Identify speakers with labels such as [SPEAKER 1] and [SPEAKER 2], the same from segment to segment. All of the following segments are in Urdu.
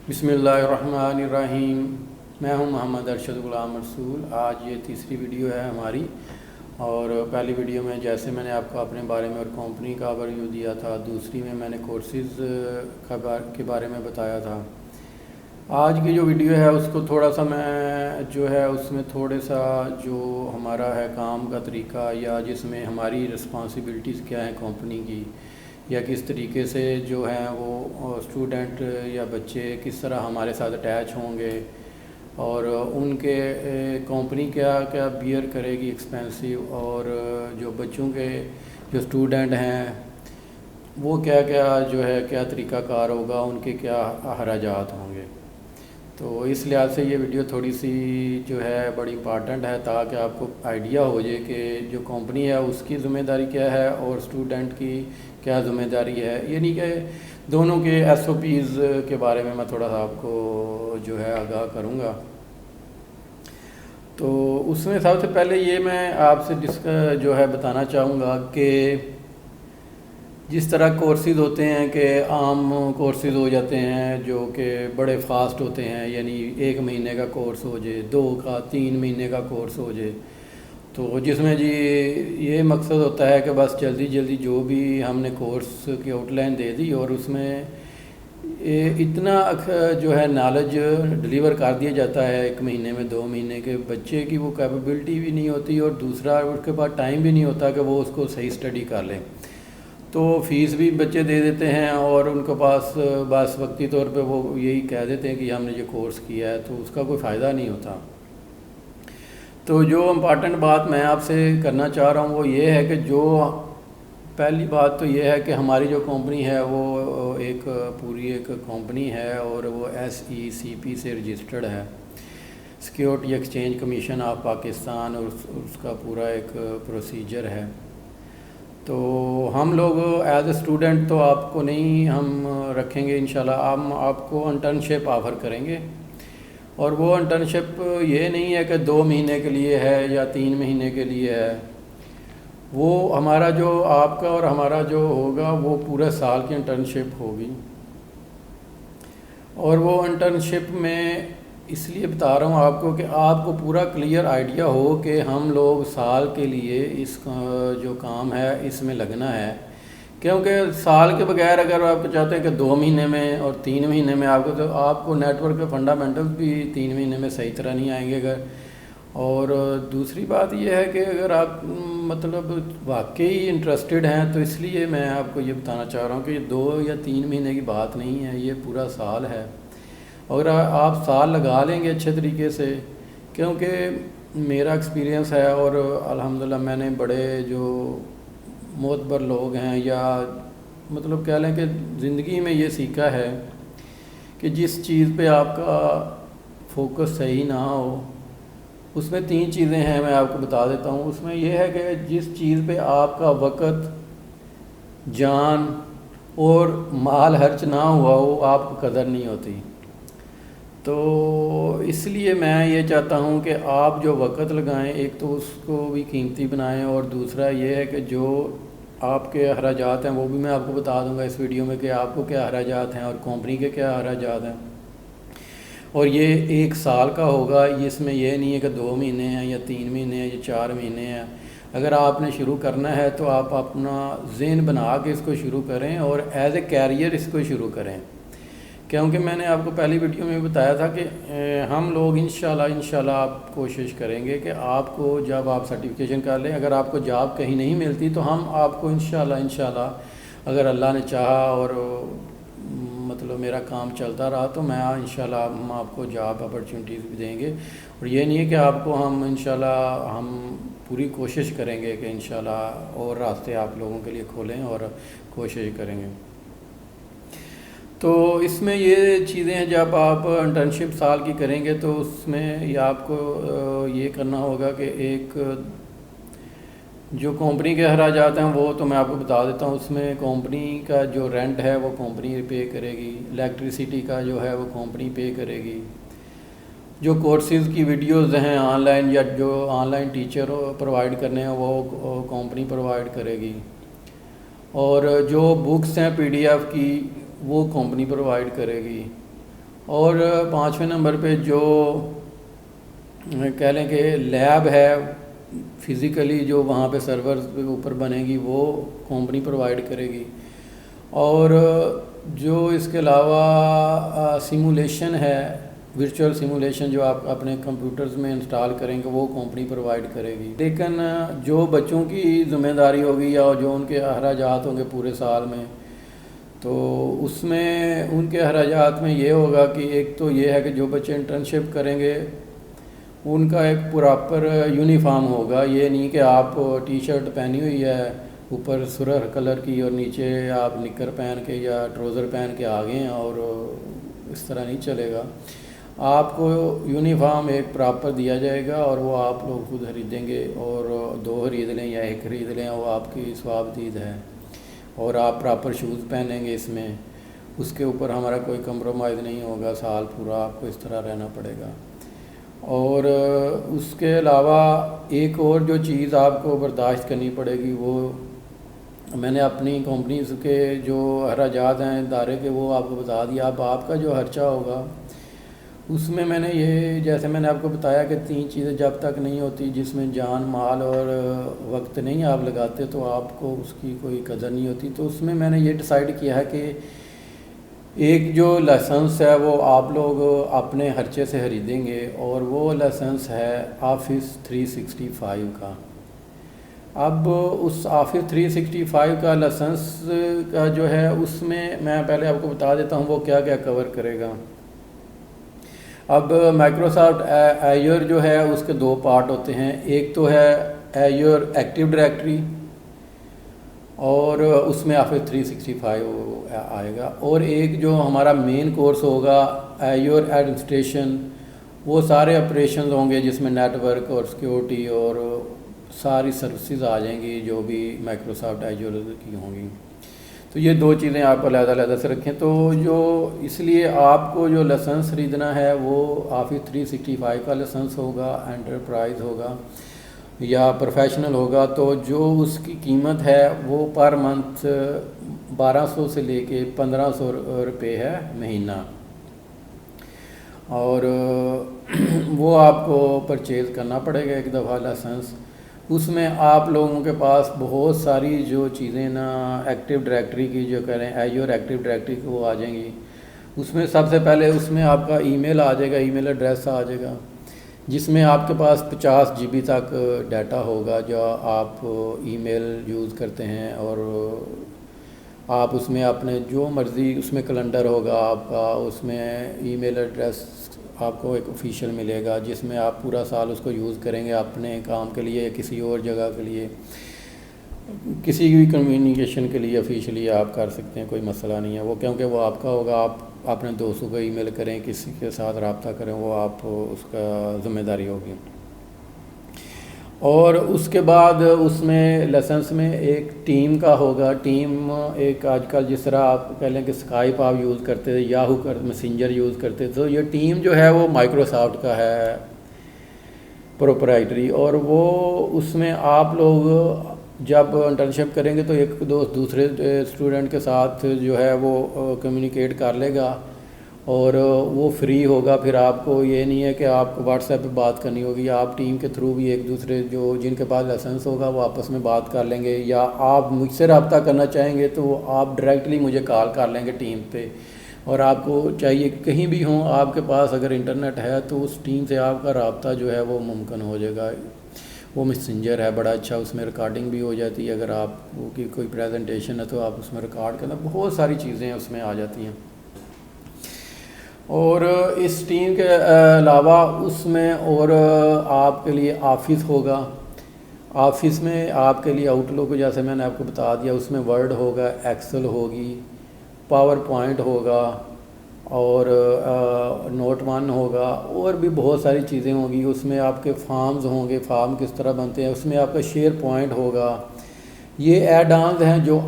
[SPEAKER 1] بسم اللہ الرحمن الرحیم۔ میں ہوں محمد ارشد غلام رسول۔ آج یہ تیسری ویڈیو ہے ہماری، اور پہلی ویڈیو میں جیسے میں نے آپ کو اپنے بارے میں اور کمپنی کا اوورویو دیا تھا، دوسری میں نے کورسز کے بارے میں بتایا تھا۔ آج کی جو ویڈیو ہے اس کو تھوڑا سا میں جو ہے اس میں تھوڑے سا جو ہمارا ہے کام کا طریقہ، یا جس میں ہماری رسپانسبلٹیز کیا ہیں کمپنی کی، یا کس طریقے سے جو ہیں وہ اسٹوڈنٹ یا بچے کس طرح ہمارے ساتھ اٹیچ ہوں گے، اور ان کے کمپنی کیا کیا بیئر کرے گی ایکسپینسو، اور جو بچوں کے جو اسٹوڈنٹ ہیں وہ کیا کیا جو ہے کیا طریقہ کار ہوگا، ان کے کیا اخراجات ہوں گے۔ تو اس لحاظ سے یہ ویڈیو تھوڑی سی جو ہے بڑی امپارٹنٹ ہے، تاکہ آپ کو آئیڈیا ہو جائے کہ جو کمپنی ہے اس کی ذمہ داری کیا ہے اور اسٹوڈنٹ کی کیا ذمہ داری ہے، یعنی کہ دونوں کے ایس او پیز کے بارے میں تھوڑا سا آپ کو جو ہے آگاہ کروں گا۔ تو اس میں سب سے پہلے یہ میں آپ سے جو ہے بتانا چاہوں گا کہ جس طرح کورسز ہوتے ہیں کہ عام کورسز ہو جاتے ہیں جو کہ بڑے فاسٹ ہوتے ہیں، یعنی 1 مہینے کا کورس ہو جائے، 2 کا 3 مہینے کا کورس ہو جائے، تو جس میں جی یہ مقصد ہوتا ہے کہ بس جلدی جلدی جو بھی ہم نے کورس کی آؤٹ لائن دے دی اور اس میں اتنا جو ہے نالج ڈلیور کر دیا جاتا ہے 1 مہینے میں، 2 مہینے کے بچے کی وہ کیپیبلٹی بھی نہیں ہوتی، اور دوسرا اس کے بعد ٹائم بھی نہیں ہوتا کہ وہ اس کو صحیح اسٹڈی کر لیں، تو فیس بھی بچے دے دیتے ہیں اور ان کے پاس بس وقتی طور پہ وہ یہی کہہ دیتے ہیں کہ ہم نے یہ کورس کیا ہے، تو اس کا کوئی فائدہ نہیں ہوتا۔ تو جو امپارٹنٹ بات میں آپ سے کرنا چاہ رہا ہوں وہ یہ ہے کہ جو پہلی بات تو یہ ہے کہ ہماری جو کمپنی ہے وہ ایک پوری ایک کمپنی ہے، اور وہ SECP سے رجسٹرڈ ہے، security exchange commission of Pakistan, اور اس کا پورا ایک پروسیجر ہے۔ تو ہم لوگ ایز اے اسٹوڈنٹ تو آپ کو نہیں ہم رکھیں گے انشاءاللہ، ہم آپ کو انٹرنشپ آفر کریں گے، اور وہ انٹرنشپ یہ نہیں ہے کہ 2 مہینے کے لیے ہے یا 3 مہینے کے لیے ہے، وہ ہمارا جو آپ کا اور ہمارا جو ہوگا وہ پورے سال کی انٹرنشپ ہوگی۔ اور وہ انٹرنشپ میں اس لیے بتا رہا ہوں آپ کو کہ آپ کو پورا کلیئر آئیڈیا ہو کہ ہم لوگ سال کے لیے اس جو کام ہے اس میں لگنا ہے، کیونکہ سال کے بغیر اگر آپ چاہتے ہیں کہ 2 مہینے میں اور 3 مہینے میں آپ کو، تو آپ کو نیٹ ورک کے فنڈامنٹل بھی 3 مہینے میں صحیح طرح نہیں آئیں گے۔ اور دوسری بات یہ ہے کہ اگر آپ مطلب واقعی انٹرسٹڈ ہیں تو اس لیے میں آپ کو یہ بتانا چاہ رہا ہوں کہ یہ 2 یا 3 مہینے کی بات نہیں ہے، یہ پورا سال ہے۔ اگر آپ سال لگا لیں گے اچھے طریقے سے، کیونکہ میرا ایکسپیرینس ہے اور الحمدللہ میں نے بڑے جو معتبر لوگ ہیں، یا مطلب کہہ لیں کہ زندگی میں یہ سیکھا ہے کہ جس چیز پہ آپ کا فوکس صحیح نہ ہو، اس میں 3 چیزیں ہیں، میں آپ کو بتا دیتا ہوں۔ اس میں یہ ہے کہ جس چیز پہ آپ کا وقت، جان اور مال خرچ نہ ہوا ہو، آپ کو قدر نہیں ہوتی۔ تو اس لیے میں یہ چاہتا ہوں کہ آپ جو وقت لگائیں، ایک تو اس کو بھی قیمتی بنائیں، اور دوسرا یہ ہے کہ جو آپ کے اخراجات ہیں وہ بھی میں آپ کو بتا دوں گا اس ویڈیو میں کہ آپ کو کیا اخراجات ہیں اور کمپنی کے کیا اخراجات ہیں، اور یہ 1 سال کا ہوگا، اس میں یہ نہیں ہے کہ 2 مہینے ہیں یا 3 مہینے ہیں یا 4 مہینے ہیں۔ اگر آپ نے شروع کرنا ہے تو آپ اپنا ذہن بنا کے اس کو شروع کریں، اور ایز اے کیریئر اس کو شروع کریں، کیونکہ میں نے آپ کو پہلی ویڈیو میں بتایا تھا کہ ہم لوگ انشاءاللہ آپ کوشش کریں گے کہ آپ کو جب آپ سرٹیفکیشن کر لیں، اگر آپ کو جاب کہیں نہیں ملتی تو ہم آپ کو انشاءاللہ اگر اللہ نے چاہا اور مطلب میرا کام چلتا رہا تو میں انشاءاللہ ہم آپ کو جاب اپرچونیٹیز بھی دیں گے، اور یہ نہیں ہے کہ آپ کو ہم انشاءاللہ ہم پوری کوشش کریں گے کہ انشاءاللہ اور راستے آپ لوگوں کے لیے کھولیں اور کوشش کریں گے۔ تو اس میں یہ چیزیں ہیں، جب آپ انٹرنشپ سال کی کریں گے تو اس میں یہ آپ کو یہ کرنا ہوگا کہ ایک جو کمپنی کے اخراجات ہیں وہ تو میں آپ کو بتا دیتا ہوں۔ اس میں کمپنی کا جو رینٹ ہے وہ کمپنی پے کرے گی، الیکٹریسٹی کا جو ہے وہ کمپنی پے کرے گی، جو کورسز کی ویڈیوز ہیں آن لائن یا جو آن لائن ٹیچر پرووائڈ کرنے ہیں وہ کمپنی پرووائڈ کرے گی، اور جو بکس ہیں PDF کی وہ کمپنی پرووائڈ کرے گی، اور 5ویں نمبر پہ جو کہہ لیں کہ لیب ہے فزیکلی جو وہاں پہ سرور کے اوپر بنے گی وہ کمپنی پرووائڈ کرے گی، اور جو اس کے علاوہ سیمولیشن ہے، ورچوئل سیمولیشن جو آپ اپنے کمپیوٹرز میں انسٹال کریں گے وہ کمپنی پرووائڈ کرے گی۔ لیکن جو بچوں کی ذمہ داری ہوگی یا جو ان کے اخراجات ہوں گے پورے سال میں، تو اس میں ان کے اخراجات میں یہ ہوگا کہ ایک تو یہ ہے کہ جو بچے انٹرنشپ کریں گے ان کا ایک پراپر یونیفارم ہوگا، یہ نہیں کہ آپ ٹی شرٹ پہنی ہوئی ہے اوپر سرخ کلر کی اور نیچے آپ نکر پہن کے یا ٹروزر پہن کے آ گئے ہیں، اور اس طرح نہیں چلے گا۔ آپ کو یونیفارم ایک پراپر دیا جائے گا اور وہ آپ لوگ خود خریدیں گے، اور 2 خرید لیں یا 1 خرید لیں، وہ آپ کی ثواب دید ہے، اور آپ پراپر شوز پہنیں گے اس میں، اس کے اوپر ہمارا کوئی کمپرومائز نہیں ہوگا، سال پورا آپ کو اس طرح رہنا پڑے گا۔ اور اس کے علاوہ ایک اور جو چیز آپ کو برداشت کرنی پڑے گی، وہ میں نے اپنی کمپنیز کے جو اخراجات ہیں ادارے کے وہ آپ کو بتا دیا۔ اب آپ کا جو خرچہ ہوگا اس میں نے یہ جیسے میں نے آپ کو بتایا کہ 3 چیزیں جب تک نہیں ہوتی جس میں جان مال اور وقت نہیں آپ لگاتے تو آپ کو اس کی کوئی قدر نہیں ہوتی۔ تو اس میں نے یہ ڈیسائیڈ کیا ہے کہ ایک جو لائسنس ہے وہ آپ لوگ اپنے خرچے سے خریدیں گے، اور وہ لائسنس ہے آفس 365 کا۔ اب اس آفس 365 کا لائسنس کا جو ہے اس میں پہلے آپ کو بتا دیتا ہوں وہ کیا کیا کور کرے گا۔ اب مائکروسافٹ ایزور جو ہے اس کے 2 پارٹ ہوتے ہیں، ایک تو ہے ایزور ایکٹیو ڈائریکٹری اور اس میں آفس 365 آئے گا، اور ایک جو ہمارا مین کورس ہوگا ایزور ایڈمنسٹریشن، وہ سارے آپریشنز ہوں گے جس میں نیٹ ورک اور سیکیورٹی اور ساری سروسز آ جائیں گی جو بھی مائکروسافٹ ایزور کی ہوں گی۔ تو یہ 2 چیزیں آپ علیحدہ علیحدہ سے رکھیں۔ تو جو اس لیے آپ کو جو لائسنس خریدنا ہے وہ آفس 365 کا لائسنس ہوگا، انٹرپرائز ہوگا یا پروفیشنل ہوگا، تو جو اس کی قیمت ہے وہ پر منتھ 1200 سے لے کے 1500 روپے ہے مہینہ، اور وہ آپ کو پرچیز کرنا پڑے گا ایک دفعہ لائسنس۔ اس میں آپ لوگوں کے پاس بہت ساری جو چیزیں نا ایکٹیو ڈائریکٹری کی جو کہہ رہے ہیں ایزور ایکٹیو ڈائریکٹری کی وہ آ جائیں گی۔ اس میں سب سے پہلے اس میں آپ کا ای میل آ جائے گا، ای میل ایڈریس آ جائے گا جس میں آپ کے پاس 50 GB تک ڈیٹا ہوگا جو آپ ای میل یوز کرتے ہیں، اور آپ اس میں اپنے جو مرضی اس میں کیلنڈر ہوگا آپ کا، اس میں ای میل ایڈریس آپ کو ایک آفیشیل ملے گا جس میں آپ پورا سال اس کو یوز کریں گے اپنے کام کے لیے، کسی اور جگہ کے لیے، کسی بھی کمیونیکیشن کے لیے آفیشیلی آپ کر سکتے ہیں، کوئی مسئلہ نہیں ہے وہ، کیونکہ وہ آپ کا ہوگا۔ آپ اپنے دوستوں کو ای میل کریں، کسی کے ساتھ رابطہ کریں، وہ آپ اس کا ذمہ داری ہوگی۔ اور اس کے بعد اس میں لائسنس میں ایک ٹیم کا ہوگا، ٹیم ایک آج کل جس طرح آپ کہہ لیں کہ اسکائپ آپ یوز کرتے تھے، یاہو میسنجر یوز کرتے تھے، تو یہ ٹیم جو ہے وہ مائکروسافٹ کا ہے پروپرائٹری، اور وہ اس میں آپ لوگ جب انٹرنشپ کریں گے تو ایک دوست دوسرے اسٹوڈنٹ کے ساتھ جو ہے وہ کمیونیکیٹ کر لے گا، اور وہ فری ہوگا۔ پھر آپ کو یہ نہیں ہے کہ آپ کو واٹس ایپ پہ بات کرنی ہوگی، آپ ٹیم کے تھرو بھی ایک دوسرے جو جن کے پاس لائسنس ہوگا وہ آپس میں بات کر لیں گے، یا آپ مجھ سے رابطہ کرنا چاہیں گے تو آپ ڈائریکٹلی مجھے کال کر لیں گے ٹیم پہ، اور آپ کو چاہیے کہ کہیں بھی ہوں آپ کے پاس اگر انٹرنیٹ ہے تو اس ٹیم سے آپ کا رابطہ جو ہے وہ ممکن ہو جائے گا۔ وہ میسنجر ہے بڑا اچھا، اس میں ریکارڈنگ بھی ہو جاتی ہے، اگر آپ کی کوئی پریزنٹیشن ہے تو آپ اس میں ریکارڈ کرنا، بہت ساری چیزیں اس میں آ جاتی ہیں۔ اور اس ٹیم کے علاوہ اس میں اور آپ کے لیے آفس ہوگا، آفس میں آپ کے لیے آؤٹ لک جیسے میں نے آپ کو بتا دیا، اس میں ورڈ ہوگا، ایکسل ہوگی، پاور پوائنٹ ہوگا، اور نوٹ 1 ہوگا، اور بھی بہت ساری چیزیں ہوں گی۔ اس میں آپ کے فارمز ہوں گے، فارم کس طرح بنتے ہیں، اس میں آپ کا شیئر پوائنٹ ہوگا۔ یہ ایڈ آنز ہیں جو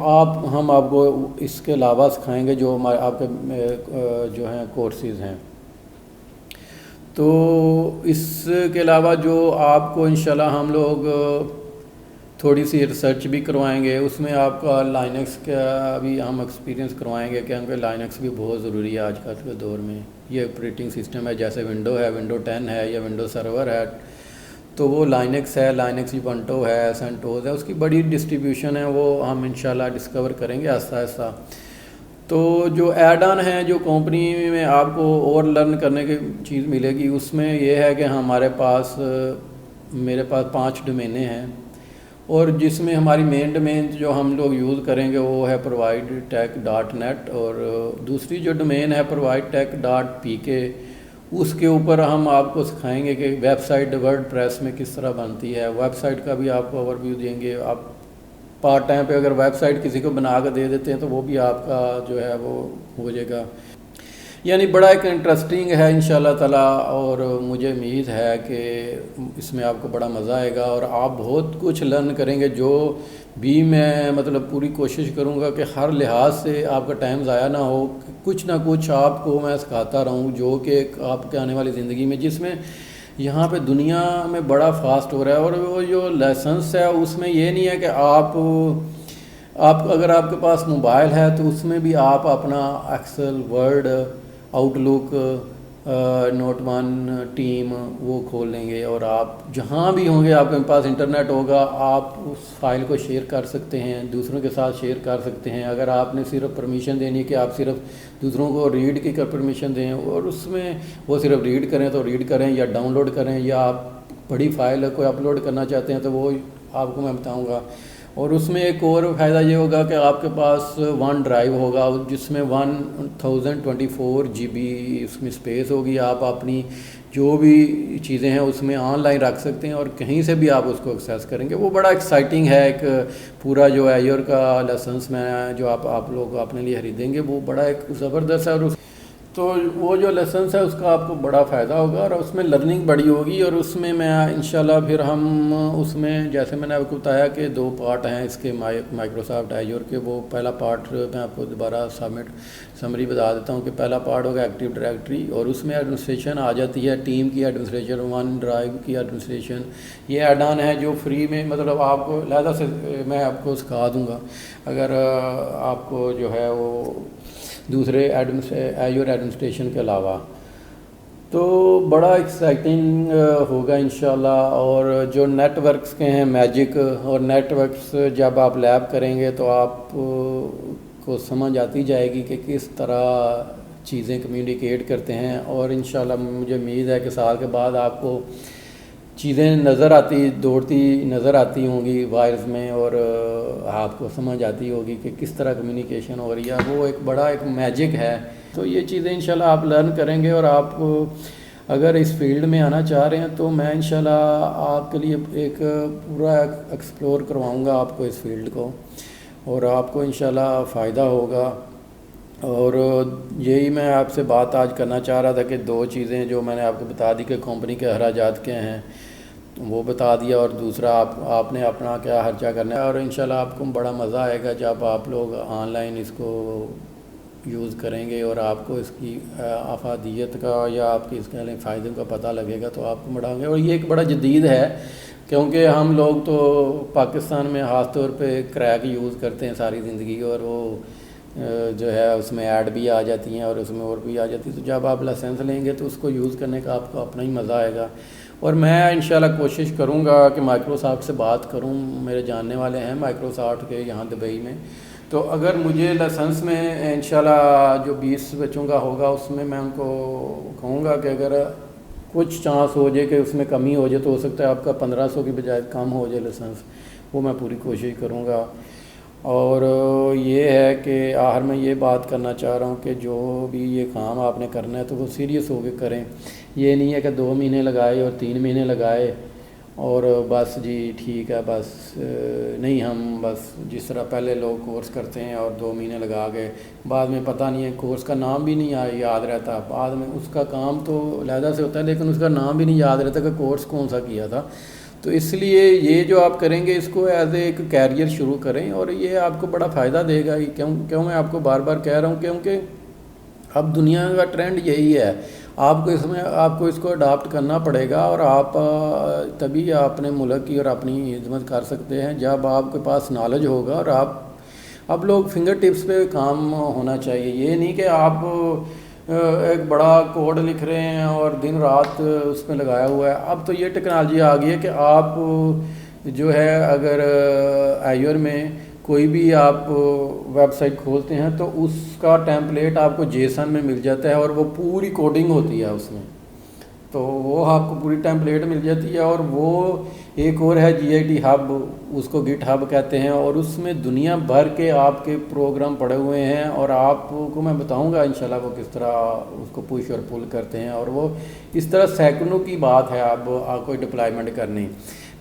[SPEAKER 1] ہم آپ کو اس کے علاوہ سکھائیں گے جو ہمارے آپ کے جو ہیں کورسز ہیں۔ تو اس کے علاوہ جو آپ کو انشاءاللہ ہم لوگ تھوڑی سی ریسرچ بھی کروائیں گے، اس میں آپ کا لائنکس کا بھی ہم ایکسپیرینس کروائیں گے، کیونکہ لائنکس بھی بہت ضروری ہے آج کل کے دور میں۔ یہ آپریٹنگ سسٹم ہے، جیسے ونڈو ہے، ونڈو 10 ہے یا ونڈو سرور ہے، تو وہ لائنکس ہے، لائنکس یوبنٹو ہے، سینٹوز ہے، اس کی بڑی ڈسٹریبیوشن ہے، وہ ہم انشاءاللہ ڈسکور کریں گے آہستہ آہستہ۔ تو جو ایڈ آن ہیں جو کمپنی میں آپ کو اور لرن کرنے کی چیز ملے گی، اس میں یہ ہے کہ میرے پاس 5 ڈومینیں ہیں، اور جس میں ہماری مین ڈومین جو ہم لوگ یوز کریں گے وہ ہے providetech.net، اور دوسری جو ڈومین ہے providetech.pk، اس کے اوپر ہم آپ کو سکھائیں گے کہ ویب سائٹ ورڈ پریس میں کس طرح بنتی ہے۔ ویب سائٹ کا بھی آپ کو اوور ویو دیں گے۔ آپ پارٹ ٹائم پہ اگر ویب سائٹ کسی کو بنا کے دے دیتے ہیں تو وہ بھی آپ کا جو ہے وہ ہو جائے گا، یعنی بڑا ایک انٹرسٹنگ ہے انشاءاللہ تعالیٰ، اور مجھے امید ہے کہ اس میں آپ کو بڑا مزہ آئے گا اور آپ بہت کچھ لرن کریں گے۔ جو بھی میں مطلب پوری کوشش کروں گا کہ ہر لحاظ سے آپ کا ٹائم ضائع نہ ہو، کچھ نہ کچھ آپ کو میں سکھاتا رہوں، جو کہ آپ کے آنے والی زندگی میں، جس میں یہاں پہ دنیا میں بڑا فاسٹ ہو رہا ہے، اور وہ جو لیسنس ہے اس میں یہ نہیں ہے کہ آپ اگر آپ کے پاس موبائل ہے تو اس میں بھی آپ اپنا ایکسل، ورڈ، آؤٹ لک، نوٹ 1 ٹیم وہ کھول لیں گے، اور آپ جہاں بھی ہوں گے آپ کے پاس انٹرنیٹ ہوگا، آپ اس فائل کو شیئر کر سکتے ہیں، دوسروں کے ساتھ شیئر کر سکتے ہیں۔ اگر آپ نے صرف پرمیشن دینی ہے کہ آپ صرف دوسروں کو ریڈ کی پرمیشن دیں اور اس میں وہ صرف ریڈ کریں تو ریڈ کریں، یا ڈاؤن لوڈ کریں، یا آپ بڑی فائل کوئی اپلوڈ کرنا چاہتے ہیں تو وہ آپ کو میں بتاؤں گا۔ اور اس میں ایک اور فائدہ یہ ہوگا کہ آپ کے پاس 1 ڈرائیو ہوگا جس میں 1024 GB اس میں اسپیس ہوگی، آپ اپنی جو بھی چیزیں ہیں اس میں آن لائن رکھ سکتے ہیں اور کہیں سے بھی آپ اس کو ایکسیس کریں گے۔ وہ بڑا ایکسائٹنگ ہے، ایک پورا جو ایجور کا لائسنس میں جو آپ لوگ اپنے لیے خریدیں گے وہ بڑا ایک زبردست ہے، اور تو وہ جو لائسنس ہے اس کا آپ کو بڑا فائدہ ہوگا اور اس میں لرننگ بڑی ہوگی۔ اور اس میں انشاءاللہ پھر ہم اس میں جیسے میں نے آپ کو بتایا کہ 2 پارٹ ہیں اس کے مائکروسافٹ ایجور کے۔ وہ پہلا پارٹ میں آپ کو دوبارہ سمری بتا دیتا ہوں کہ پہلا پارٹ ہوگا ایکٹیو ڈائریکٹری، اور اس میں ایڈمنسٹریشن آ جاتی ہے، ٹیم کی ایڈمنسٹریشن، 1 ڈرائیو کی ایڈمنسٹریشن۔ یہ ایڈ آن ہے جو فری میں مطلب آپ کو لہذا سے میں آپ کو سکھا دوں گا اگر آپ کو جو ہے وہ دوسرے ایجور ایڈمنسٹریشن کے علاوہ، تو بڑا ایکسائٹنگ ہوگا انشاءاللہ۔ اور جو نیٹ ورکس کے ہیں میجک، اور نیٹ ورکس جب آپ لیب کریں گے تو آپ کو سمجھ آتی جائے گی کہ کس طرح چیزیں کمیونیکیٹ کرتے ہیں، اور انشاءاللہ مجھے امید ہے کہ سال کے بعد آپ کو چیزیں دوڑتی نظر آتی ہوں گی وائرز میں، اور آپ کو سمجھ آتی ہوگی کہ کس طرح کمیونیکیشن ہو رہی ہے۔ وہ ایک بڑا ایک میجک ہے۔ تو یہ چیزیں انشاءاللہ آپ لرن کریں گے، اور آپ اگر اس فیلڈ میں آنا چاہ رہے ہیں تو میں انشاءاللہ آپ کے لیے ایک پورا ایکسپلور کرواؤں گا آپ کو اس فیلڈ کو، اور آپ کو انشاءاللہ فائدہ ہوگا۔ اور یہی میں آپ سے بات آج کرنا چاہ رہا تھا کہ 2 چیزیں جو میں نے آپ کو بتا دی کہ کمپنی کے اخراجات کیا ہیں وہ بتا دیا، اور دوسرا آپ نے اپنا کیا خرچہ کرنا ہے، اور انشاءاللہ آپ کو بڑا مزہ آئے گا جب آپ لوگ آن لائن اس کو یوز کریں گے، اور آپ کو اس کی افادیت کا یا آپ کی اس کے فائدے کا پتہ لگے گا تو آپ کو بڑا ہوگا۔ اور یہ ایک بڑا جدید ہے کیونکہ ہم لوگ تو پاکستان میں خاص طور پہ کریک یوز کرتے ہیں ساری زندگی، اور وہ جو ہے اس میں ایڈ بھی آ جاتی ہیں اور اس میں اور بھی آ جاتی ہے۔ تو جب آپ لائسنس لیں گے تو اس کو یوز کرنے کا آپ کو اپنا ہی مزہ آئے گا۔ اور میں انشاءاللہ کوشش کروں گا کہ مائکروسافٹ سے بات کروں، میرے جاننے والے ہیں مائکروسافٹ کے یہاں دبئی میں، تو اگر مجھے لائسنس میں انشاءاللہ جو 20 بچوں کا ہوگا اس میں ان کو کہوں گا کہ اگر کچھ چانس ہو جائے کہ اس میں کمی ہو جائے تو ہو سکتا ہے آپ کا 1500 کی بجائے کم ہو جائے لائسنس، وہ میں پوری کوشش کروں گا۔ اور یہ ہے کہ آخر میں یہ بات کرنا چاہ رہا ہوں کہ جو بھی یہ کام آپ نے کرنا ہے تو وہ سیریس ہو کے کریں۔ یہ نہیں ہے کہ 2 مہینے لگائے اور 3 مہینے لگائے اور بس جی ٹھیک ہے بس نہیں، ہم بس جس طرح پہلے لوگ کورس کرتے ہیں اور 2 مہینے لگا گئے، بعد میں پتہ نہیں ہے، کورس کا نام بھی نہیں یاد رہتا، بعد میں اس کا کام تو علیحدہ سے ہوتا ہے لیکن اس کا نام بھی نہیں یاد رہتا کہ کورس کون سا کیا تھا۔ تو اس لیے یہ جو آپ کریں گے اس کو ایز ایک کیریئر شروع کریں، اور یہ آپ کو بڑا فائدہ دے گا۔ کیوں میں آپ کو بار بار کہہ رہا ہوں، کیونکہ اب دنیا کا ٹرینڈ یہی ہے، آپ کو اس کو اڈاپٹ کرنا پڑے گا، اور آپ تبھی اپنے ملک کی اور اپنی خدمت کر سکتے ہیں جب آپ کے پاس نالج ہوگا، اور اب لوگ فنگر ٹپس پہ کام ہونا چاہیے. یہ نہیں کہ آپ ایک بڑا کوڈ لکھ رہے ہیں اور دن رات اس میں لگایا ہوا ہے. اب تو یہ ٹیکنالوجی آ گئی ہے کہ آپ جو ہے اگر ایور میں کوئی بھی آپ ویب سائٹ کھولتے ہیں تو اس کا ٹیمپلیٹ آپ کو جیسن میں مل جاتا ہے، اور وہ پوری کوڈنگ ہوتی ہے اس میں، تو وہ آپ کو پوری ٹیمپلیٹ مل جاتی ہے. اور وہ ایک اور ہے GIT ہب، اس کو گٹ ہب کہتے ہیں، اور اس میں دنیا بھر کے آپ کے پروگرام پڑے ہوئے ہیں، اور آپ کو میں بتاؤں گا انشاءاللہ وہ کس طرح اس کو پش اور پل کرتے ہیں. اور وہ اس طرح سیکنڈوں کی بات ہے اب کوئی ڈپلائمنٹ کرنی.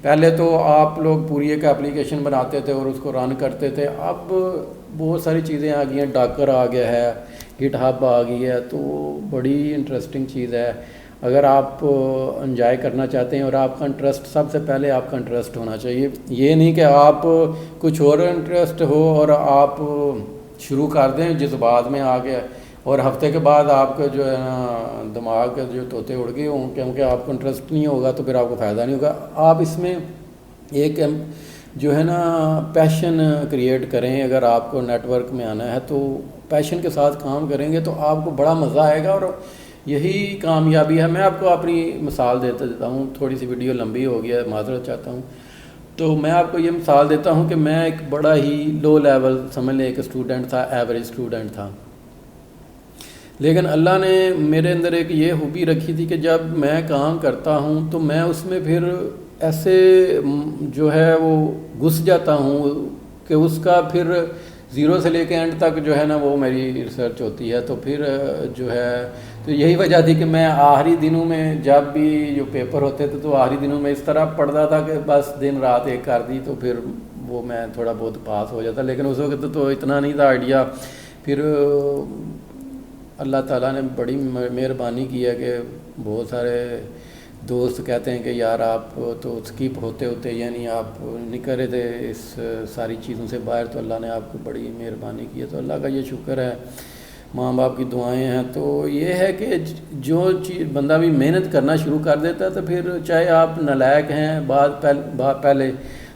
[SPEAKER 1] پہلے تو آپ لوگ پوری ایک اپلیکیشن بناتے تھے اور اس کو رن کرتے تھے. اب بہت ساری چیزیں آ گئی ہیں، ڈاکر آ گیا ہے، گٹ ہب آ گئی ہے، تو بڑی انٹرسٹنگ چیز ہے. اگر آپ انجوائے کرنا چاہتے ہیں، اور آپ کا انٹرسٹ سب سے پہلے آپ کا انٹرسٹ ہونا چاہیے. یہ نہیں کہ آپ کچھ اور انٹرسٹ ہو اور آپ شروع کر دیں جذبات میں آ گیا، اور ہفتے کے بعد آپ کا جو ہے نا دماغ کے جو طوطے اڑ گئے ہوں، کیونکہ آپ کو انٹرسٹ نہیں ہوگا تو پھر آپ کو فائدہ نہیں ہوگا. آپ اس میں ایک جو ہے نا پیشن کریٹ کریں. اگر آپ کو نیٹ ورک میں آنا ہے تو پیشن کے ساتھ کام کریں گے تو آپ کو بڑا مزہ آئے گا، اور یہی کامیابی ہے. میں آپ کو اپنی مثال دیتا ہوں، تھوڑی سی ویڈیو لمبی ہو گیا ہے، معذرت چاہتا ہوں. تو میں آپ کو یہ مثال دیتا ہوں کہ میں ایک بڑا ہی لو لیول سمجھ لیں ایک اسٹوڈنٹ تھا، ایوریج اسٹوڈنٹ تھا. لیکن اللہ نے میرے اندر ایک یہ خوبی رکھی تھی کہ جب میں کام کرتا ہوں تو میں اس میں پھر ایسے جو ہے وہ گھس جاتا ہوں کہ اس کا پھر زیرو سے لے کے اینڈ تک جو ہے نا وہ میری ریسرچ ہوتی ہے. تو پھر جو ہے تو یہی وجہ تھی کہ میں آخری دنوں میں جب بھی جو پیپر ہوتے تھے تو آخری دنوں میں اس طرح پڑھتا تھا کہ بس دن رات ایک کر دی تو پھر وہ میں تھوڑا بہت پاس ہو جاتا. لیکن اس وقت تو اتنا نہیں تھا آئیڈیا. پھر اللہ تعالیٰ نے بڑی مہربانی کی ہے کہ بہت سارے دوست کہتے ہیں کہ یار آپ تو اسکپ ہوتے یعنی آپ نکل رہے تھے اس ساری چیزوں سے باہر، تو اللہ نے آپ کو بڑی مہربانی کی ہے. تو اللہ کا یہ شکر ہے، ماں باپ کی دعائیں ہیں. تو یہ ہے کہ جو چیز بندہ بھی محنت کرنا شروع کر دیتا ہے تو پھر چاہے آپ نالائق ہیں پہلے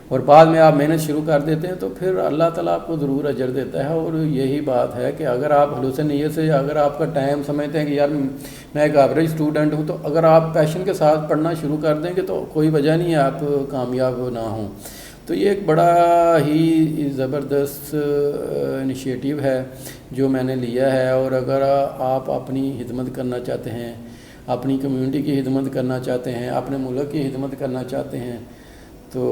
[SPEAKER 1] اور بعد میں آپ محنت شروع کر دیتے ہیں تو پھر اللہ تعالیٰ آپ کو ضرور اجر دیتا ہے. اور یہی بات ہے کہ اگر آپ خلوص نیت سے اگر آپ کا ٹائم سمجھتے ہیں کہ یار میں ایک ایوریج اسٹوڈنٹ ہوں، تو اگر آپ پیشن کے ساتھ پڑھنا شروع کر دیں گے تو کوئی وجہ نہیں ہے آپ کامیاب نہ ہوں. تو یہ ایک بڑا ہی زبردست انیشیٹو ہے جو میں نے لیا ہے. اور اگر آپ اپنی خدمت کرنا چاہتے ہیں، اپنی کمیونٹی کی خدمت کرنا چاہتے ہیں، اپنے ملک کی خدمت کرنا چاہتے ہیں، تو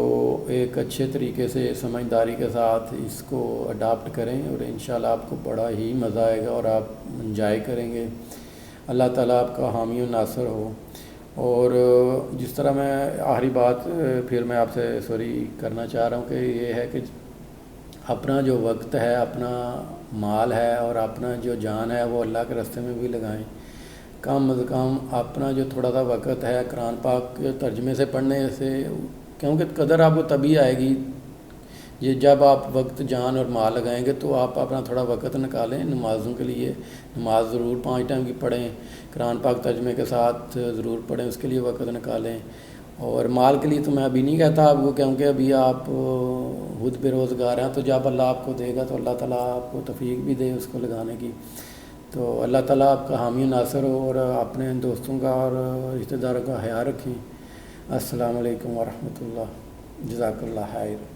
[SPEAKER 1] ایک اچھے طریقے سے سمجھداری کے ساتھ اس کو اڈاپٹ کریں، اور انشاءاللہ آپ کو بڑا ہی مزہ آئے گا اور آپ انجوائے کریں گے. اللہ تعالیٰ آپ کا حامی و ناصر ہو. اور جس طرح میں آخری بات پھر میں آپ سے کرنا چاہ رہا ہوں کہ یہ ہے کہ اپنا جو وقت ہے، اپنا مال ہے اور اپنا جو جان ہے وہ اللہ کے راستے میں بھی لگائیں. کم از کم اپنا جو تھوڑا سا وقت ہے قرآن پاک کے ترجمے سے پڑھنے سے، کیونکہ قدر آپ کو تبھی آئے گی یہ جب آپ وقت جان اور مال لگائیں گے. تو آپ اپنا تھوڑا وقت نکالیں نمازوں کے لیے. نماز ضرور 5 ٹائم کی پڑھیں، قرآن پاک ترجمے کے ساتھ ضرور پڑھیں، اس کے لیے وقت نکالیں. اور مال کے لیے تو میں ابھی نہیں کہتا آپ کو، کیونکہ ابھی آپ خود بے روزگار ہیں. تو جب اللہ آپ کو دے گا تو اللہ تعالیٰ آپ کو توفیق بھی دے اس کو لگانے کی. تو اللہ تعالیٰ آپ کا حامی ناصر ہو، اور اپنے دوستوں کا اور رشتہ داروں کا خیال رکھیں. السلام علیکم ورحمۃ اللہ. جزاک اللہ خیر.